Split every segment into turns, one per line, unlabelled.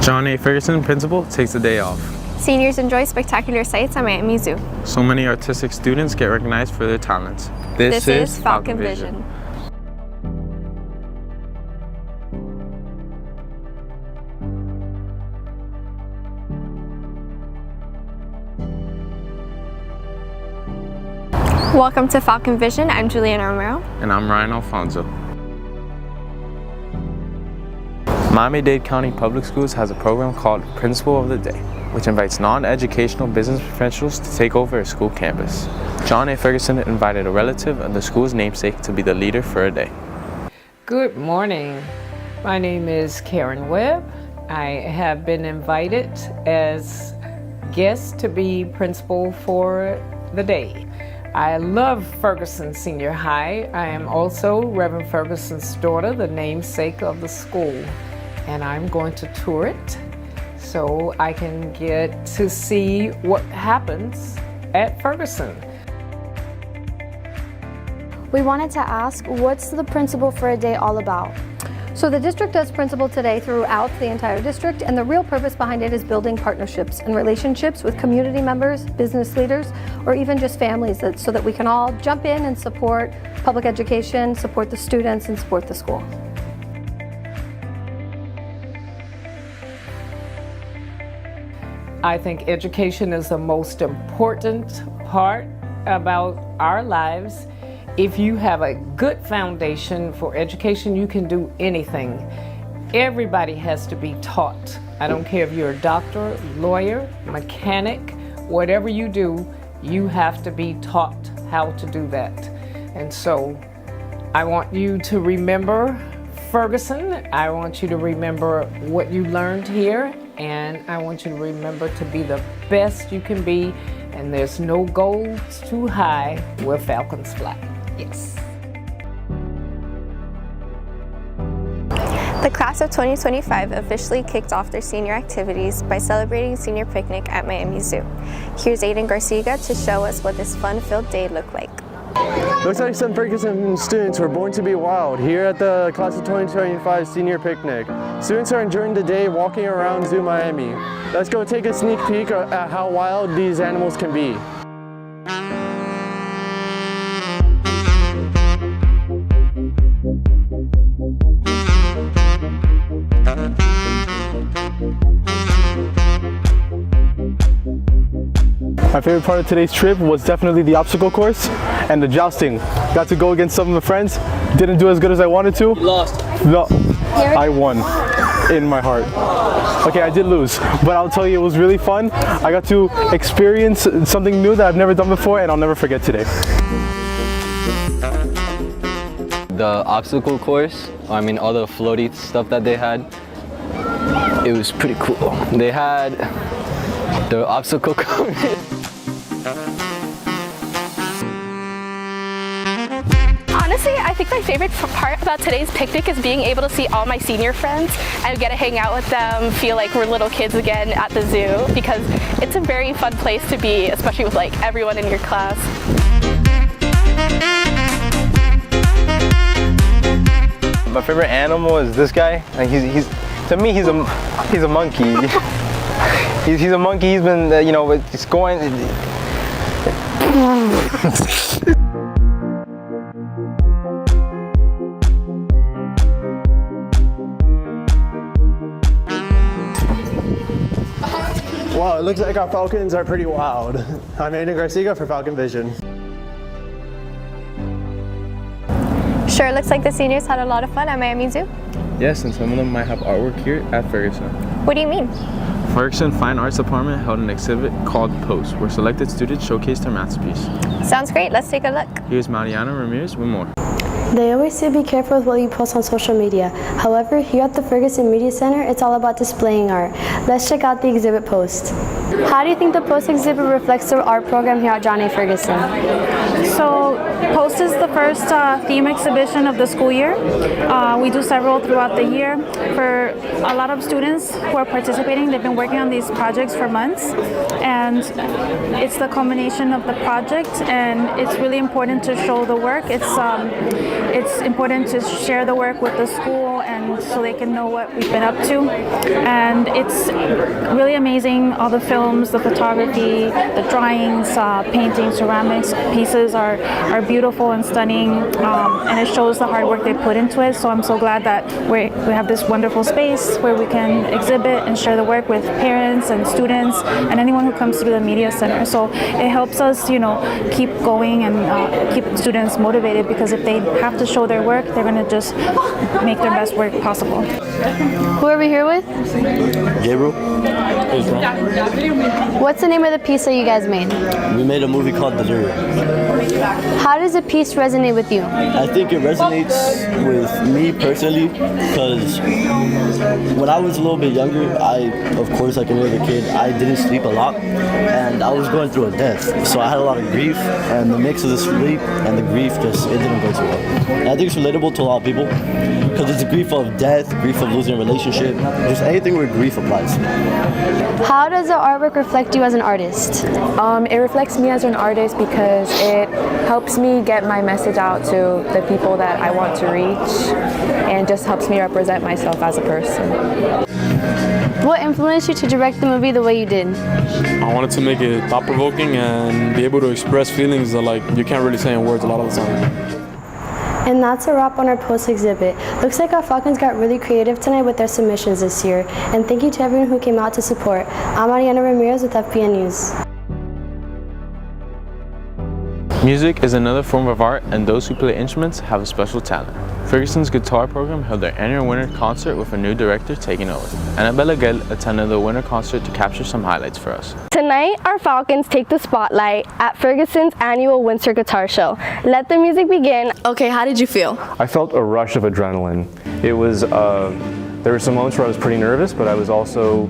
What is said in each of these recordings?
John A. Ferguson, principal, takes the day off.
Seniors enjoy spectacular sights at Miami Zoo.
So many artistic students get recognized for their talents.
This is Falcon Vision. Welcome to Falcon Vision. I'm Juliana Romero.
And I'm Ryan Alfonso. Miami-Dade County Public Schools has a program called Principal of the Day, which invites non-educational business professionals to take over a school campus. John A. Ferguson invited a relative of the school's namesake to be the leader for a day.
Good morning. My name is Karen Webb. I have been invited as guest to be principal for the day. I love Ferguson Senior High. I am also Reverend Ferguson's daughter, the namesake of the school. And I'm going to tour it so I can get to see what happens at Ferguson.
We wanted to ask, what's the Principal for a Day all about?
So the district does Principal Today throughout the entire district, and the real purpose behind it is building partnerships and relationships with community members, business leaders, or even just families, so that we can all jump in and support public education, support the students, and support the school.
I think education is the most important part about our lives. If you have a good foundation for education, you can do anything. Everybody has to be taught. I don't care if you're a doctor, lawyer, mechanic, whatever you do, you have to be taught how to do that. And so I want you to remember Ferguson. I want you to remember what you learned here, and I want you to remember to be the best you can be, and there's no goals too high where falcons fly. Yes.
The class of 2025 officially kicked off their senior activities by celebrating senior picnic at Miami Zoo. Here's Aiden Garcia to show us what this fun-filled day looked like.
Looks like some Ferguson students were born to be wild here at the class of 2025 senior picnic. Students are enjoying the day walking around Zoo Miami. Let's go take a sneak peek at how wild these animals can be.
My favorite part of today's trip was definitely the obstacle course and the jousting. Got to go against some of my friends. Didn't do as good as I wanted to.
Lost.
No, I won in my heart. Okay, I did lose, but I'll tell you it was really fun. I got to experience something new that I've never done before, and I'll never forget today.
The obstacle course, I mean all the floaty stuff that they had, it was pretty cool. They had the obstacle course.
Honestly, I think my favorite part about today's picnic is being able to see all my senior friends and get to hang out with them, feel like we're little kids again at the zoo, because it's a very fun place to be, especially with like everyone in your class.
My favorite animal is this guy. Like he's to me he's a monkey. he's a monkey. He's been he's going.
Wow, it looks like our falcons are pretty wild. I'm Aiden Garcia for Falcon Vision.
Sure looks like the seniors had a lot of fun at Miami Zoo.
Yes, and some of them might have artwork here at Ferguson.
What do you mean?
Ferguson Fine Arts Department held an exhibit called Post, where selected students showcased their masterpiece.
Sounds great, let's take a look.
Here's Mariana Ramirez with more.
They always say be careful with what you post on social media. However, here at the Ferguson Media Center, it's all about displaying art. Let's check out the exhibit Post. How do you think the Post exhibit reflects the art program here at John A. Ferguson?
So POST is the first theme exhibition of the school year. We do several throughout the year. For a lot of students who are participating, they've been working on these projects for months, and it's the culmination of the project, and it's really important to show the work. It's important to share the work with the school, and so they can know what we've been up to. And it's really amazing. All the films, the photography, the drawings, paintings, ceramics pieces are beautiful and stunning, and it shows the hard work they put into it. So I'm so glad that we have this wonderful space where we can exhibit and share the work with parents and students and anyone who comes through the media center. So it helps us, keep going and keep students motivated, because if they have to show their work, they're going to just make their best work possible.
Who are we here with?
Gabriel.
What's the name of the piece that you guys made?
We made a movie called Delirium.
How does the piece resonate with you?
I think it resonates with me personally because when I was a little bit younger, of course, like any other kid, I didn't sleep a lot, and I was going through a death. So I had a lot of grief, and the mix of the sleep and the grief it didn't go too well. And I think it's relatable to a lot of people because it's a grief of death, grief of losing a relationship, just anything where grief applies.
How does the artwork reflect you as an artist?
It reflects me as an artist because it helps me get my message out to the people that I want to reach, and just helps me represent myself as a person.
What influenced you to direct the movie the way you did?
I wanted to make it thought-provoking and be able to express feelings that you can't really say in words a lot of the time.
And that's a wrap on our post exhibit. Looks like our Falcons got really creative tonight with their submissions this year. And thank you to everyone who came out to support. I'm Ariana Ramirez with FPN News.
Music is another form of art, and those who play instruments have a special talent. Ferguson's guitar program held their annual winter concert with a new director taking over. Annabella Gell attended the winter concert to capture some highlights for us.
Tonight, our Falcons take the spotlight at Ferguson's annual winter guitar show. Let the music begin.
Okay, how did you feel?
I felt a rush of adrenaline. It was, there were some moments where I was pretty nervous, but I was also,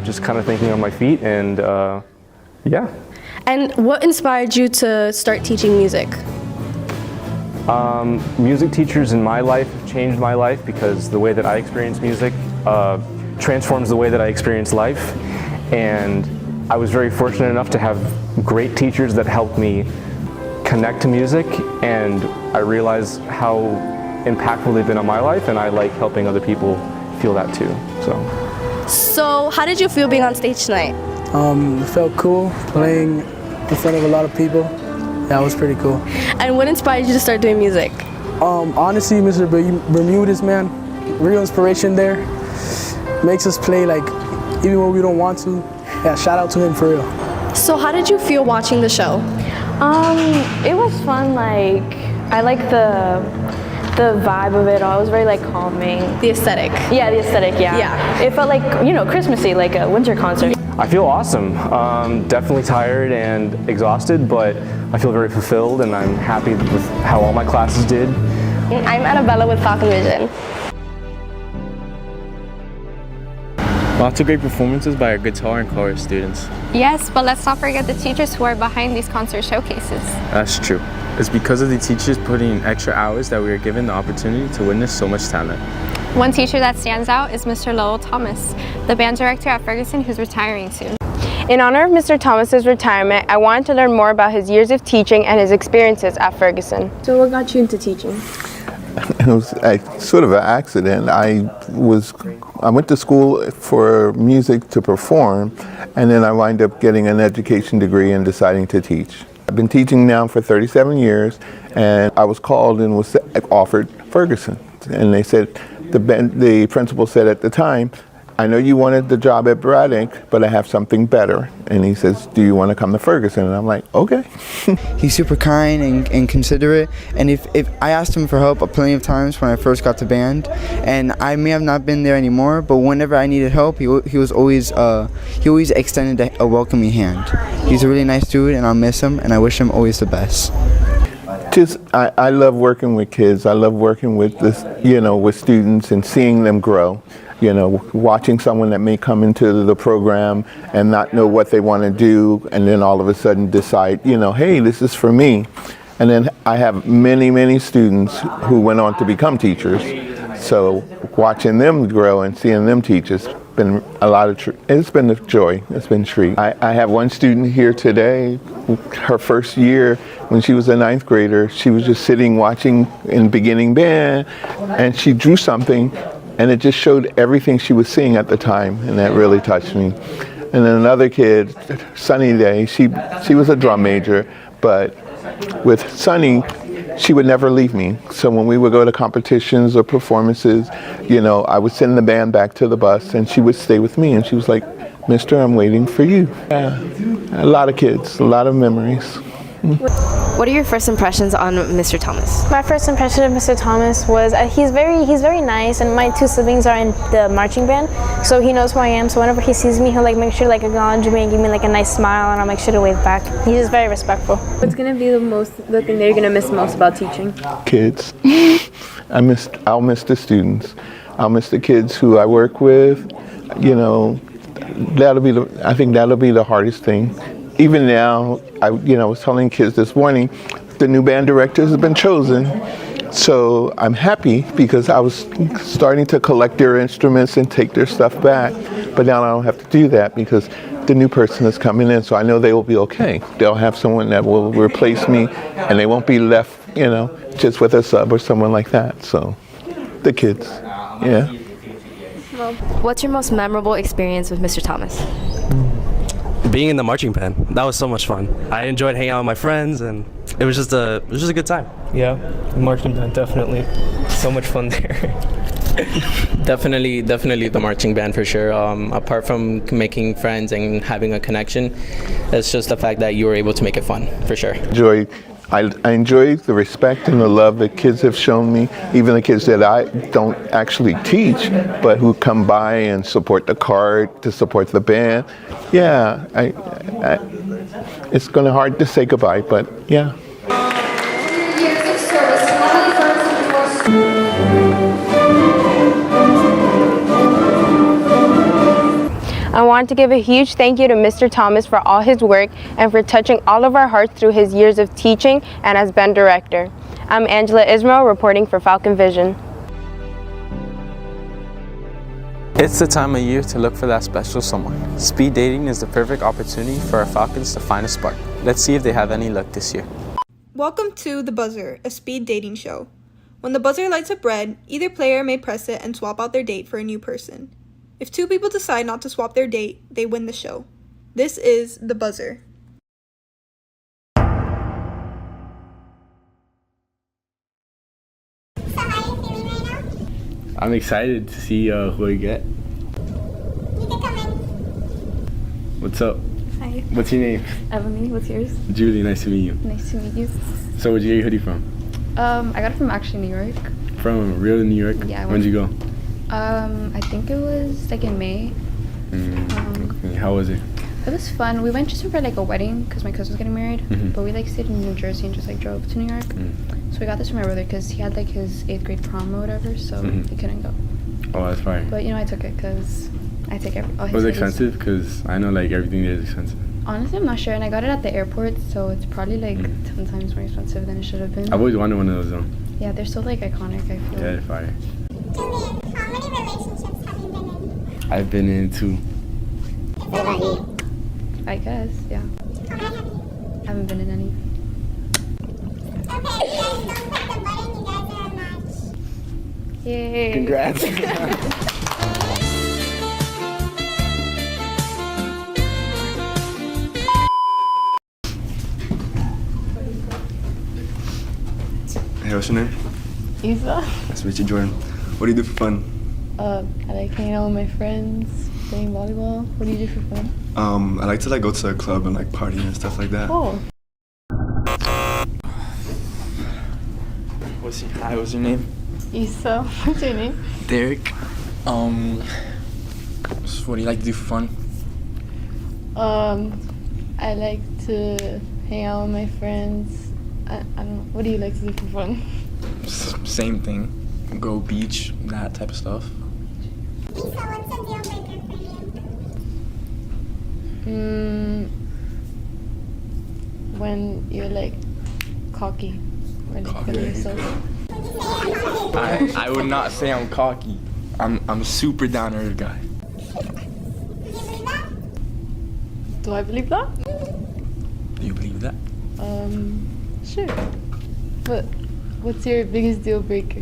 just kind of thinking on my feet, and yeah.
And what inspired you to start teaching music?
Music teachers in my life changed my life because the way that I experience music transforms the way that I experience life. And I was very fortunate enough to have great teachers that helped me connect to music, and I realized how impactful they've been on my life, and I like helping other people feel that too.
So how did you feel being on stage tonight?
It felt cool playing in front of a lot of people. That was pretty cool.
And what inspired you to start doing music?
Honestly, Mr. Bermudez, man, real inspiration there. Makes us play even when we don't want to. Yeah, shout out to him for real.
So how did you feel watching the show?
It was fun. I like the vibe of it all. It was very calming.
The aesthetic.
Yeah, the aesthetic, yeah. It felt Christmassy, like a winter concert.
I feel awesome. Definitely tired and exhausted, but I feel very fulfilled, and I'm happy with how all my classes did.
I'm Annabella with Falcon Vision.
Lots of great performances by our guitar and chorus students.
Yes, but let's not forget the teachers who are behind these concert showcases.
That's true. It's because of the teachers putting in extra hours that we are given the opportunity to witness so much talent.
One teacher that stands out is Mr. Lowell Thomas, the band director at Ferguson, who's retiring soon.
In honor of Mr. Thomas's retirement, I wanted to learn more about his years of teaching and his experiences at Ferguson.
So what got you into teaching?
It was sort of an accident. I went to school for music to perform, and then I wound up getting an education degree and deciding to teach. I've been teaching now for 37 years, and I was called and was offered Ferguson. And they said, the principal said at the time, I know you wanted the job at Braddock, but I have something better. And he says, do you want to come to Ferguson? And I'm like, okay.
He's super kind and considerate. And if I asked him for help plenty of times when I first got to band, and I may have not been there anymore, but whenever I needed help, he always extended a welcoming hand. He's a really nice dude, and I'll miss him, and I wish him always the best.
I love working with kids. I love working with with students and seeing them grow. You know, watching someone that may come into the program and not know what they want to do, and then all of a sudden decide, you know, hey, this is for me. And then I have many students who went on to become teachers. So watching them grow and seeing them teach has been a lot of, it's been a joy, it's been a treat. I have one student here today, her first year, when she was a 9th grader, she was just sitting watching in beginning band, and she drew something, and it just showed everything she was seeing at the time, and that really touched me. And then another kid, Sunny Day, she was a drum major, but with Sunny, she would never leave me. So when we would go to competitions or performances, you know, I would send the band back to the bus, and she would stay with me, and she was like, "Mister, I'm waiting for you." Yeah, a lot of kids, a lot of memories.
What are your first impressions on Mr. Thomas?
My first impression of Mr. Thomas was he's very nice, and my 2 siblings are in the marching band, so he knows who I am. So whenever he sees me, he'll like make sure to like acknowledge me and give me like a nice smile, and I'll make sure to wave back. He's just very respectful.
What's gonna be the thing that you're gonna miss most about teaching?
Kids. I'll miss the students. I'll miss the kids who I work with. You know, I think that'll be the hardest thing. Even now, I was telling kids this morning, the new band director has been chosen. So I'm happy because I was starting to collect their instruments and take their stuff back. But now I don't have to do that because the new person is coming in. So I know they will be okay. They'll have someone that will replace me, and they won't be left, you know, just with a sub or someone like that. So the kids, yeah.
What's your most memorable experience with Mr. Thomas?
Being in the marching band. That was so much fun. I enjoyed hanging out with my friends, and it was just a good time.
Yeah, marching band, definitely. So much fun there.
Definitely the marching band for sure. Apart from making friends and having a connection, it's just the fact that you were able to make it fun for sure.
I enjoy the respect and the love that kids have shown me, even the kids that I don't actually teach, but who come by and support the cart, to support the band. Yeah, it's going to be hard to say goodbye, but yeah.
I want to give a huge thank you to Mr. Thomas for all his work and for touching all of our hearts through his years of teaching and as band director. I'm Angela Ismail reporting for Falcon Vision.
It's the time of year to look for that special someone. Speed dating is the perfect opportunity for our Falcons to find a spark. Let's see if they have any luck this year.
Welcome to The Buzzer, a speed dating show. When the buzzer lights up red, either player may press it and swap out their date for a new person. If 2 people decide not to swap their date, they win the show. This is The Buzzer.
I'm excited to see who I get. What's up?
Hi.
What's your name?
Emily, what's yours?
Julie, nice to meet you.
Nice to meet you.
So where'd you get your hoodie from?
I got it from actually New York.
From real New York?
Yeah.
When'd you go?
I think it was like in May.
Okay. How was it?
It was fun. We went just for like a wedding because my cousin was getting married, but we like stayed in New Jersey and just like drove to New York. So we got this from my brother because he had like his 8th grade prom or whatever, so he couldn't go.
Oh, that's fine.
But I took it because I take all his.
Was it expensive? Because I know like everything there is expensive.
Honestly, I'm not sure, and I got it at the airport, so it's probably like 10 times more expensive than it should have been.
I've always wanted one of those though.
Yeah, they're so like iconic, I feel.
Yeah, they're fire.
How many relationships have you been in?
I've been in 2.
What about you?
I guess, yeah.
How many have you?
I haven't been in any.
Okay, you guys don't click the button, you guys are a match.
Yay.
Congrats.
Hey, what's your name?
Isa.
Nice to meet you, Jordan. What do you do for fun?
I like hanging out with my friends, playing volleyball. What do you do for fun?
I like to like go to a club and like party and stuff like that.
Oh.
Hi, what's your name?
Isa. What's your name?
Derek. So what do you like to do for fun?
I like to hang out with my friends. I don't know. What do you like to do for fun?
Same thing. Go beach, that type of stuff.
Lisa, what's a deal breaker for you?
When you're like cocky or like feeling yourself.
I would not say I'm cocky. I'm a super down to earth guy.
Do I believe that?
Do you believe that?
Sure. But what's your biggest deal breaker?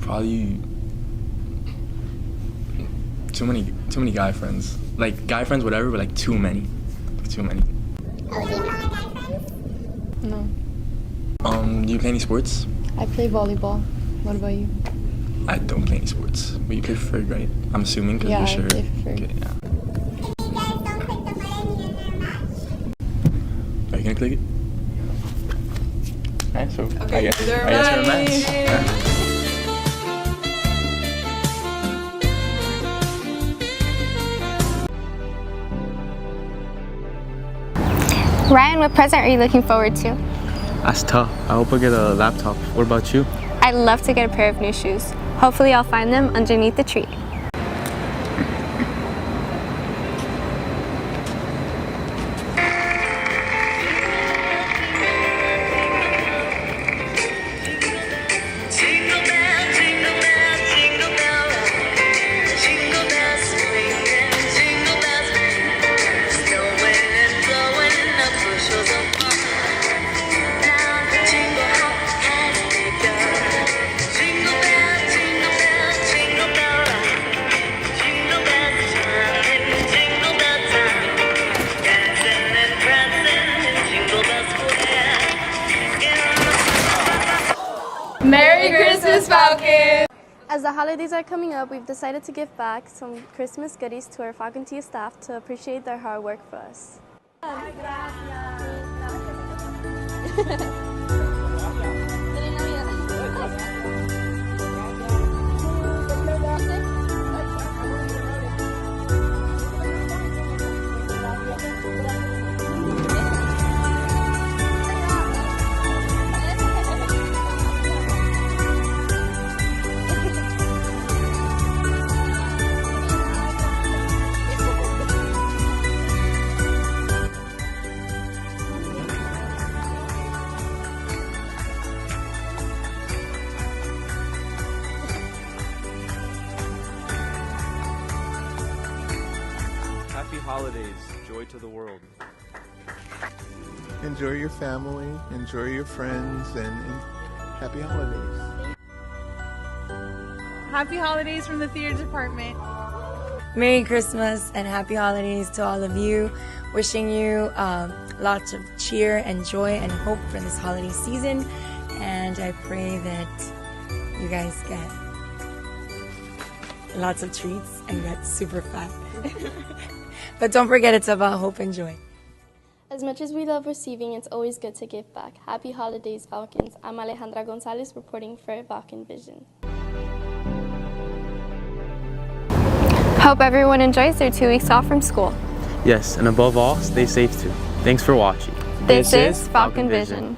Probably too many guy friends. Like guy friends, whatever, but like too many. Too many.
No.
Do you play any sports?
I play volleyball. What about you?
I don't play any sports. But you play for Ferg, right? I'm assuming because
Yeah,
you're
I
sure.
play for Ferg.
Okay, yeah. Are you gonna click it? Alright, so I guess we're a match.
Ryan, what present are you looking forward to?
That's tough. I hope I get a laptop. What about you?
I'd love to get a pair of new shoes. Hopefully I'll find them underneath the tree.
Merry Christmas, Falcon!
As the holidays are coming up, we've decided to give back some Christmas goodies to our Falcon Tea staff to appreciate their hard work for us.
Happy holidays, joy to the world.
Enjoy your family, enjoy your friends, and happy holidays.
Happy holidays from the theater department.
Merry Christmas and happy holidays to all of you. Wishing you lots of cheer and joy and hope for this holiday season. And I pray that you guys get lots of treats and get super fat. But don't forget, it's about hope and joy.
As much as we love receiving, it's always good to give back. Happy holidays, Falcons. I'm Alejandra Gonzalez reporting for Falcon Vision.
Hope everyone enjoys their 2 weeks off from school.
Yes, and above all, stay safe too. Thanks for watching.
This is Falcon Vision.